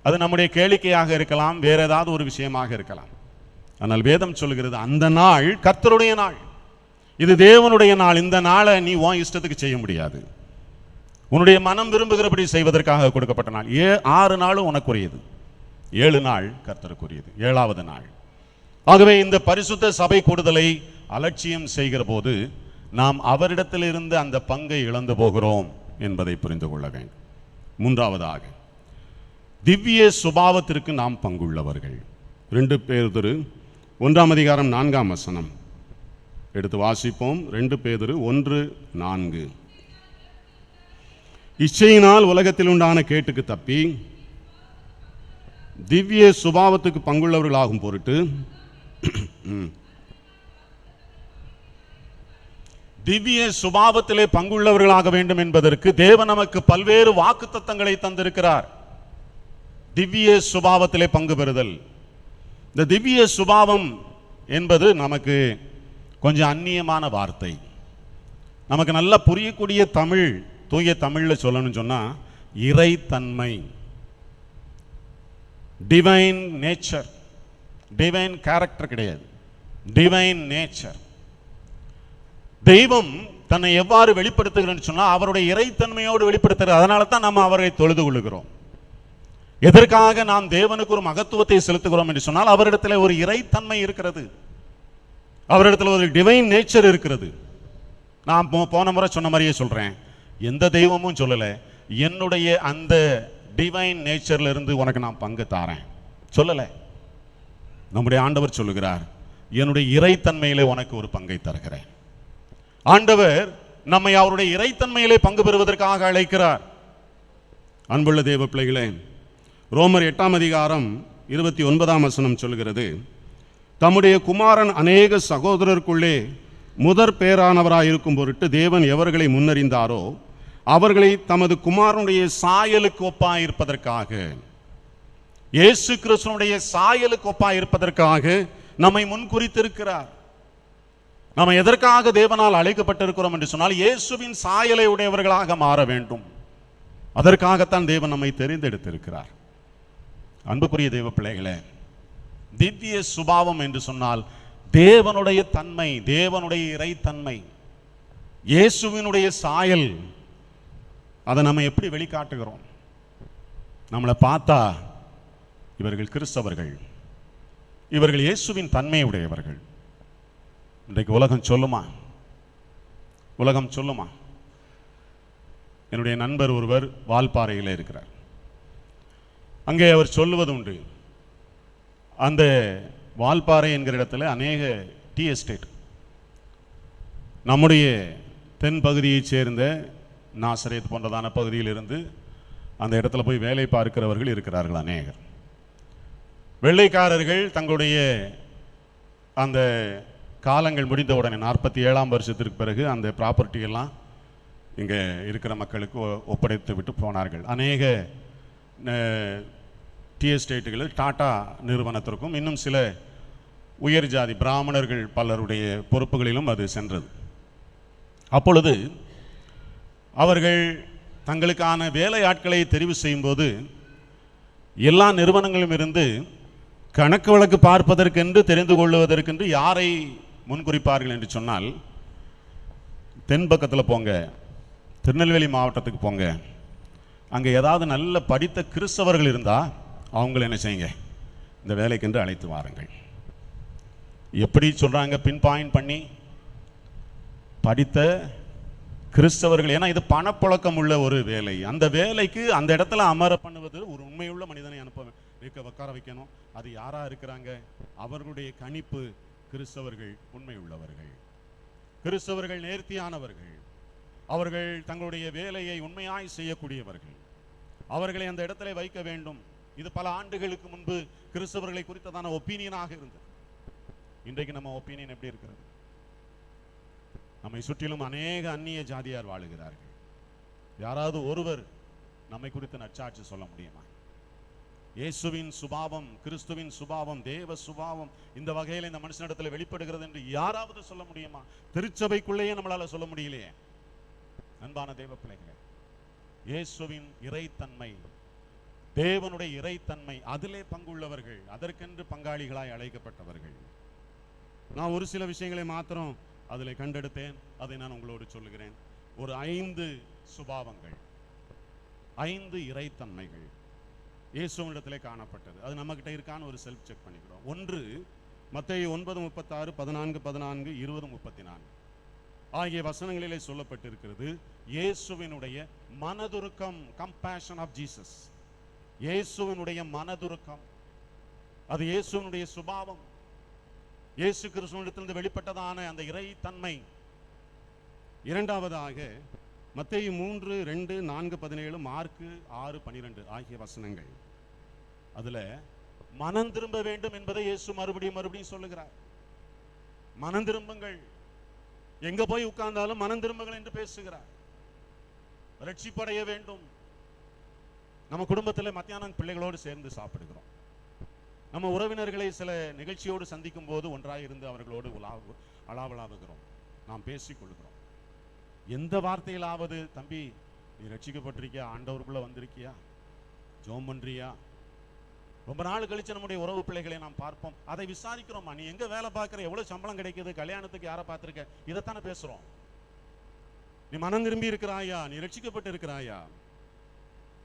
அது நம்முடைய கேளிக்கையாக இருக்கலாம், வேற ஏதாவது ஒரு விஷயமாக இருக்கலாம். ஆனால் வேதம் சொல்லுகிறது, அந்த நாள் கர்த்தருடைய நாள், இது தேவனுடைய நாள். இந்த நாளை நீ உன் இஷ்டத்துக்கு செய்ய முடியாது. உன்னுடைய மனம் விரும்புகிறபடி செய்வதற்காக கொடுக்கப்பட்ட நாள். 6 நாளும் உனக்குரியது, 7 நாள் கர்த்தருக்குரியது, 7வது நாள். ஆகவே இந்த பரிசுத்த சபை கூடுதலை அலட்சியம் செய்கிற போது நாம் அவரிடத்திலிருந்து அந்த பங்கை இழந்து போகிறோம் என்பதை புரிந்து கொள்ள வேண்டும். மூன்றாவதாக, திவ்ய சுபாவத்திற்கு நாம் பங்குள்ளவர்கள். 2 பேதுரு 1 அதிகாரம் 4 எடுத்து வாசிப்போம். 2 பேதுரு 1:4. இச்சையினால் உலகத்தில் உண்டான கேட்டுக்கு தப்பி திவ்ய சுபாவத்துக்கு பங்குள்ளவர்களாகும் பொருட்டு திவ்ய சுபாவத்திலே பங்குள்ளவர்களாக வேண்டும் என்பதற்கு தேவன் நமக்கு பல்வேறு வாக்குத்தத்தங்களை தந்திருக்கிறார். திவ்ய சுபாவத்திலே பங்கு பெறுதல். இந்த திவ்ய சுபாவம் என்பது நமக்கு கொஞ்சம் அந்நியமான வார்த்தை. நமக்கு நல்லா புரியக்கூடிய தமிழ், தூய தமிழ்ல சொல்லணும்னு சொன்னா இறைத்தன்மை, டிவைன் நேச்சர். டிவைன் கேரக்டர் கிடையாது, டிவைன் நேச்சர். தெய்வம் தன்னை எவ்வாறு வெளிப்படுத்துகிறேன்னு சொன்னா அவருடைய இறைத்தன்மையோடு வெளிப்படுத்துகிறார். அதனால தான் நம்ம அவரை தொழுது கொள்ளுகிறோம். எதற்காக நாம் தேவனுக்கு ஒரு மகத்துவத்தை செலுத்துகிறோம் என்று சொன்னால் அவரிடத்தில் ஒரு இறைத்தன்மை இருக்கிறது, அவரிடத்தில் ஒரு டிவைன் நேச்சர் இருக்கிறது. நான் போன முறை சொன்ன மாதிரியே சொல்றேன், எந்த தெய்வமும் சொல்லல என்னுடைய அந்த டிவைன் நேச்சர்ல இருந்து உனக்கு நான் பங்கு தாரேன் சொல்லல. நம்முடைய ஆண்டவர் சொல்லுகிறார், என்னுடைய இறைத்தன்மையிலே உனக்கு ஒரு பங்கை தருகிறேன். ஆண்டவர் நம்மை அவருடைய இறைத்தன்மையிலே பங்கு பெறுவதற்காக அழைக்கிறார். அன்புள்ள தேவ பிள்ளைகளே, ரோமர் 8 அதிகாரம் 29 சொல்கிறது, தம்முடைய குமாரன் அநேக சகோதரருக்குள்ளே முதற் பேரானவராயிருக்கும் பொருட்டு தேவன் எவர்களை முன்னறிந்தாரோ அவர்களை தமது குமாரனுடைய சாயலுக்கு ஒப்பாயிருப்பதற்காக, இயேசு கிறிஸ்துவினுடைய சாயலுக்கு ஒப்பாயிருப்பதற்காக நம்மை முன்குறித்திருக்கிறார். நாம் எதற்காக தேவனால் அழைக்கப்பட்டிருக்கிறோம் என்று சொன்னால் இயேசுவின் சாயலை உடையவர்களாக மாற வேண்டும். அதற்காகத்தான் தேவன் நம்மை தெரிந்தெடுத்திருக்கிறார். அன்புக்குரிய தேவ பிள்ளைகளே, திவ்ய சுபாவம் என்று சொன்னால் தேவனுடைய தன்மை, தேவனுடைய இறைத்தன்மை, இயேசுவினுடைய சாயல். அதை நம்ம எப்படி வெளிக்காட்டுகிறோம்? நம்மளை பார்த்தா இவர்கள் கிறிஸ்தவர்கள், இவர்கள் இயேசுவின் தன்மை உடையவர்கள். இன்றைக்கு உலகம் சொல்லுமா? உலகம் சொல்லுமா? என்னுடைய நண்பர் ஒருவர் வால்பாறையில் இருக்கிறார். அங்கே அவர் சொல்லுவது உண்டு, அந்த வால்பாறை என்கிற இடத்துல அநேக டீ எஸ்டேட், நம்முடைய தென் பகுதியைச் சேர்ந்த நாசரேத் போன்றதான பகுதியில் இருந்து அந்த இடத்துல போய் வேலை பார்க்கிறவர்கள் இருக்கிறார்கள் அநேகர். வெள்ளைக்காரர்கள் தங்களுடைய அந்த காலங்கள் முடிந்த உடனே 47ஆம் வருஷத்திற்கு பிறகு அந்த ப்ராப்பர்ட்டி எல்லாம் இங்கே இருக்கிற மக்களுக்கு ஒப்படைத்து விட்டு போனார்கள். அநேக டீ எஸ்டேட்டுகள் டாடா நிறுவனத்திற்கும் இன்னும் சில உயர் ஜாதி பிராமணர்கள் பலருடைய பொறுப்புகளிலும் அது சென்றது. அப்பொழுது அவர்கள் தங்களுக்கான வேலை ஆட்களை தெரிவு செய்யும்போது எல்லா நிறுவனங்களும் இருந்து கணக்கு வழக்கு பார்ப்பதற்கென்று தெரிந்து கொள்வதற்கென்று யாரை முன்குறிப்பார்கள் என்று சொன்னால், தென் பக்கத்தில் போங்க, திருநெல்வேலி மாவட்டத்துக்கு போங்க, அங்கே ஏதாவது நல்ல படித்த கிறிஸ்தவர்கள் இருந்தால் அவங்கள என்ன செய்யுங்க, இந்த வேலைக்கென்று அழைத்து வாருங்கள். எப்படி சொல்கிறாங்க? பின் பாயிண்ட் பண்ணி படித்த கிறிஸ்தவர்கள். ஏன்னா இது பணப்புழக்கம் உள்ள ஒரு வேலை. அந்த வேலைக்கு அந்த இடத்துல அமர பண்ணுவது ஒரு உண்மையுள்ள மனிதனை உட்கார வைக்கணும். அது யாரா இருக்கிறாங்க? அவர்களுடைய கணிப்பு கிறிஸ்தவர்கள் உண்மை உள்ளவர்கள், கிறிஸ்தவர்கள் நேர்த்தியானவர்கள், அவர்கள் தங்களுடைய வேலையை உண்மையாய் செய்யக்கூடியவர்கள், அவர்களை அந்த இடத்துல வைக்க வேண்டும். இது பல ஆண்டுகளுக்கு முன்பு கிறிஸ்தவர்களை குறித்ததான ஒப்பீனியனாக இருந்தது. இன்றைக்கு நம்ம ஒப்பீனியன் எப்படி இருக்கிறது? நம்மை சுற்றிலும் அநேக அந்நிய ஜாதியார் வாழுகிறார்கள். யாராவது ஒருவர் நம்மை குறித்து நற்சாட்சி சொல்ல முடியுமா? இயேசுவின் சுபாவம், கிறிஸ்துவின் சுபாவம், தேவ சுபாவம் இந்த வகையில் இந்த மனுஷனிடத்தில் வெளிப்படுகிறது என்று யாராவது சொல்ல முடியுமா? திருச்சபைக்குள்ளேயே நம்மளால சொல்ல முடியலையே. அன்பான தேவ பிள்ளைகளே, இயேசுவின் இறைத்தன்மை, தேவனுடைய இறைத்தன்மை, அதிலே பங்குள்ளவர்கள், அதற்கென்று பங்காளிகளாய் அழைக்கப்பட்டவர்கள். நான் ஒரு சில விஷயங்களை மாத்திரம் அதில் கண்டெடுத்தேன், அதை நான் உங்களோடு சொல்லுகிறேன். ஒரு 5 சுபாவங்கள், 5 இறைத்தன்மைகள் இயேசுவினிடத்திலே காணப்பட்டது. அது நம்மகிட்ட இருக்கான்னு ஒரு செல்ஃப் செக் பண்ணிக்கிறோம். 1 மத்தேயு 9:36, 14:14, 20:34 ஆகிய வசனங்களிலே சொல்லப்பட்டிருக்கிறது. இயேசுவினுடைய மனதுருக்கம், கம்பேஷன் ஆஃப் ஜீசஸ், இயேசுவினுடைய மனதுருக்கம், அது இயேசுவினுடைய சுபாவம். இயேசு கிறிஸ்துவிடத்திலிருந்து வெளிப்பட்டதான அந்த இறை தன்மை. இரண்டாவதாக மத்தேயு 3:2, 4:17, மார்க்கு 6:12 ஆகிய வசனங்கள். அதுல மனம் திரும்ப வேண்டும் என்பதை இயேசு மறுபடியும் சொல்லுகிறார். மனம் திரும்புங்கள், எங்க போய் உட்கார்ந்தாலும் மனம் திரும்புங்கள் என்று பேசுகிறார். ரட்சிப்படைய வேண்டும். நம்ம குடும்பத்தில் மத்தியானம் பிள்ளைகளோடு சேர்ந்து சாப்பிடுகிறோம். நம்ம உறவினர்களை சில நிகழ்ச்சியோடு சந்திக்கும் போது ஒன்றாயிருந்து அவர்களோடு அளாவலாவுகிறோம், நாம் பேசிக் கொள்கிறோம். எந்த வார்த்தையிலாவது, தம்பி நீ ரட்சிக்கப்பட்டிருக்கியா, ஆண்டவருக்குள்ள வந்திருக்கியா, ஜெபம் பண்றியா? ரொம்ப நாள் கழிச்சு நம்முடைய உறவு பிள்ளைகளை நாம் பார்ப்போம், அதை விசாரிக்கிறோமா? நீ எங்க வேலை பார்க்கிற, எவ்வளவு சம்பளம் கிடைக்குது, கல்யாணத்துக்கு யாரை பார்த்திருக்க, இதைத்தானே பேசுறோம். நீ மனம் திரும்பி இருக்கிறாயா, நீ ரட்சிக்கப்பட்டு இருக்கிறாயா,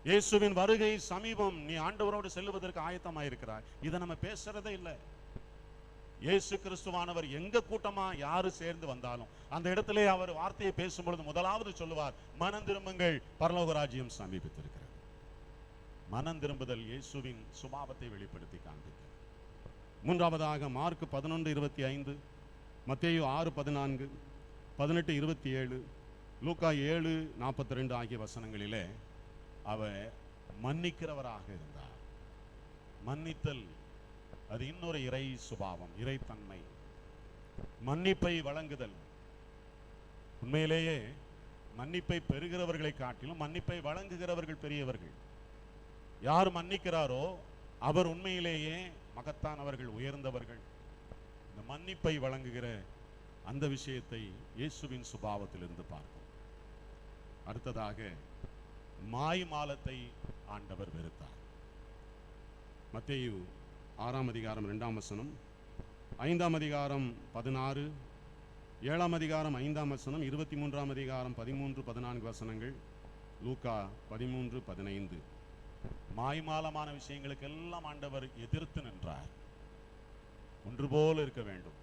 இயேசுவின் வருகை சமீபம், நீ ஆண்டவரோடு செல்லுவதற்கு ஆயத்தமாயிருக்கிறாய், இதை நம்ம பேசுறதே இல்லை. இயேசு கிறிஸ்துவானவர் எங்க கூட்டமா யாரு சேர்ந்து வந்தாலும் அந்த இடத்திலே அவர் வார்த்தையை பேசும்பொழுது முதலாவது சொல்லுவார், மனம் திரும்புங்கள், பரலோக ராஜ்யம் சமீபித்திருக்கிறது. மனம் திரும்புதல் இயேசுவின் சுபாவத்தை வெளிப்படுத்தி காண்பிக்கிறது. மூன்றாவதாக மார்க் 11:25, மத்தேயு 6:14, 18:27, லூக்கா 7:42 ஆகிய வசனங்களிலே அவர் மன்னிக்கிறவராக இருந்தார். மன்னித்தல் அது இன்னொரு இறை சுபாவம், இறைத்தன்மை. மன்னிப்பை வழங்குதல். உண்மையிலேயே மன்னிப்பை பெறுகிறவர்களை காட்டிலும் மன்னிப்பை வழங்குகிறவர்கள் பெரியவர்கள். யார் மன்னிக்கிறாரோ அவர் உண்மையிலேயே மகத்தானவர்கள், உயர்ந்தவர்கள். இந்த மன்னிப்பை வழங்குகிற அந்த விஷயத்தை இயேசுவின் சுபாவத்திலிருந்து பார்ப்போம். அடுத்ததாக மாய்மாலத்தை ஆண்டவர் வெறுத்தார். மத்தேயு 6:2, 5:16, 7:5, 23, 13, 14 வசனங்கள், லூக்கா 13:15. மாய்மாலமான விஷயங்களுக்கு எல்லாம் ஆண்டவர் எதிர்த்து நின்றார். ஒன்று போல இருக்க வேண்டும்.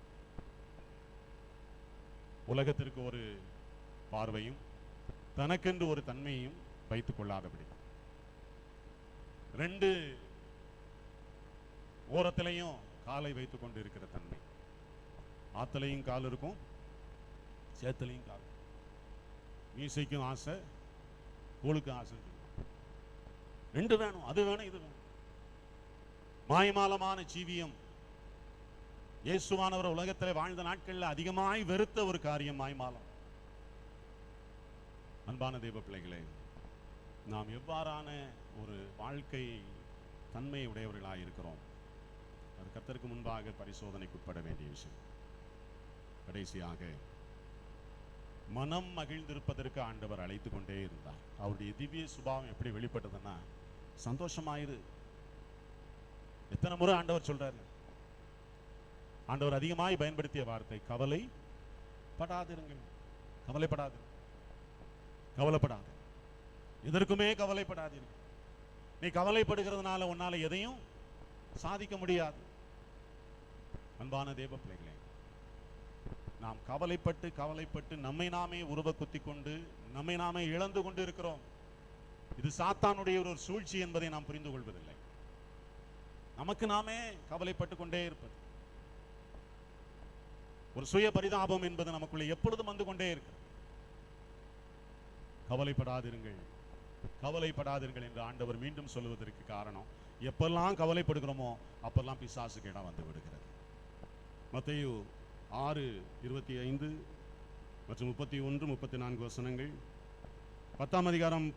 உலகத்திற்கு ஒரு பார்வையும் தனக்கென்று ஒரு தன்மையும் வைத்துக் கொள்ளாதபடி, ரெண்டு ஓரத்திலையும் காலை வைத்துக் கொண்டு இருக்கிற தன்மை. ஆத்தலையும் கால் இருக்கும், சேத்தலையும் கால். மீசைக்கும் ஆசை, கோளுக்கும் ஆசை. ரெண்டு வேணும், அது வேணும், இது வேணும். மாய்மாலமான ஜீவியம். இயேசுவானவர் உலகத்தில் வாழ்ந்த நாட்களில் அதிகமாய் வெறுத்த ஒரு காரியம் மாய்மாலம். அன்பான தெய்வ பிள்ளைகளே, நாம் எவ்வாறான ஒரு வாழ்க்கை தன்மை உடையவர்களாக இருக்கிறோம், அது கர்த்தருக்கு முன்பாக பரிசோதனைக்குட்பட வேண்டிய விஷயம். கடைசியாக மனம் மகிழ்ந்திருப்பதற்கு ஆண்டவர் அழைத்து கொண்டே இருந்தார். அவருடைய திவ்ய சுபாவம் எப்படி வெளிப்பட்டதுன்னா, சந்தோஷமாயிரு. எத்தனை முறை ஆண்டவர் சொல்றாரு? ஆண்டவர் அதிகமாய் பயன்படுத்திய வார்த்தை கவலைப்படாதிருங்கள். கவலைப்படாது, கவலைப்படாது, எதற்குமே கவலைப்படாதீர்கள். நீ கவலைப்படுகிறதுனால உன்னால எதையும் சாதிக்க முடியாது. அன்பான தேவ பிள்ளைகளே, நாம் கவலைப்பட்டு நம்மை நாமே உருவ குத்தி கொண்டு நம்மை நாமே இழந்து கொண்டு இருக்கிறோம். இது சாத்தானுடைய ஒரு சூழ்ச்சி என்பதை நாம் புரிந்து கொள்வதில்லை. நமக்கு நாமே கவலைப்பட்டு கொண்டே இருப்பது, ஒரு சுய பரிதாபம் என்பது நமக்குள்ளே எப்பொழுதும் வந்து கொண்டே இருக்கு. கவலைப்படாதிருங்கள், கவலைப்படாதிருங்கள் என்று ஆண்டவர் மீண்டும் சொல்லுவதற்கு காரணம், எப்பெல்லாம் கவலைப்படுகிறோமோ அப்பெல்லாம் பிசாசுக்கு இடம் வந்து விடுகிறது. மத்தேயு 6:25 மற்றும் 31, 34 வசனங்கள், 10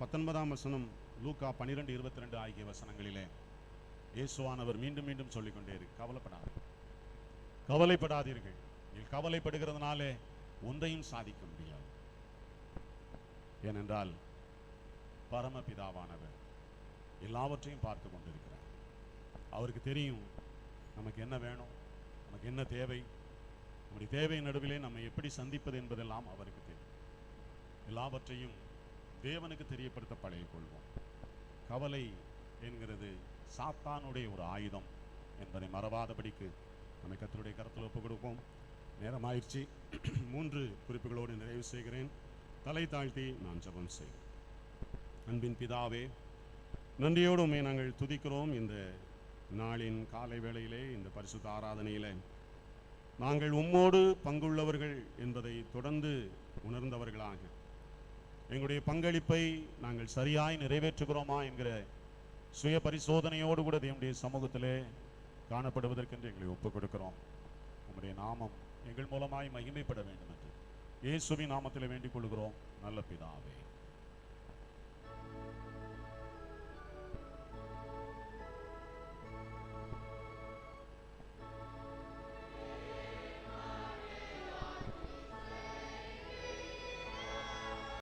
19 வசனம், லூக்கா 12:22 ஆகிய வசனங்களிலே இயேசுவானவர் மீண்டும் மீண்டும் சொல்லிக்கொண்டே இருக்கு, கவலைப்படாதீர்கள். நீங்கள் கவலைப்படுகிறதுனாலே ஒன்றையும் சாதிக்க முடியாது. ஏனென்றால் பரமபிதாவானவர் எல்லாவற்றையும் பார்த்து கொண்டிருக்கிறார். அவருக்கு தெரியும் நமக்கு என்ன வேணும், நமக்கு என்ன தேவை, நம்முடைய தேவை நடுவிலே நம்மை எப்படி சந்திப்பது என்பதெல்லாம் அவருக்கு தெரியும். எல்லாவற்றையும் தேவனுக்கு தெரியப்படுத்த பழகிக் கொள்வோம். கவலை என்கிறது சாத்தானுடைய ஒரு ஆயுதம் என்பதை மறவாதபடிக்கு நம்மை கர்த்தருடைய கரத்தில் ஒப்புக் கொடுப்போம். நேரமாயிற்சி. 3 குறிப்புகளோடு நிறைவு செய்கிறேன். தலை தாழ்த்தி நான் ஜெபம் செய்கிறேன். அன்பின் பிதாவே, நன்றியோடு உம்மை நாங்கள் துதிக்கிறோம். இந்த நாளின் காலை வேளையிலே, இந்த பரிசுத்த ஆராதனையிலே நாங்கள் உம்மோடு பங்குள்ளவர்கள் என்பதை தொடர்ந்து உணர்ந்தவர்களாக எங்களுடைய பங்களிப்பை நாங்கள் சரியாய் நிறைவேற்றுகிறோமா என்கிற சுய பரிசோதனையோடு கூட தேவனுடைய சமூகத்திலே காணப்படுவதற்கென்று எங்களை ஒப்புக் கொடுக்கிறோம். உம்முடைய நாமம் எங்கள் மூலமாய் மகிமைப்பட வேண்டும் என்று இயேசுவின் நாமத்தில் வேண்டிக் கொள்கிறோம் நல்ல பிதாவே.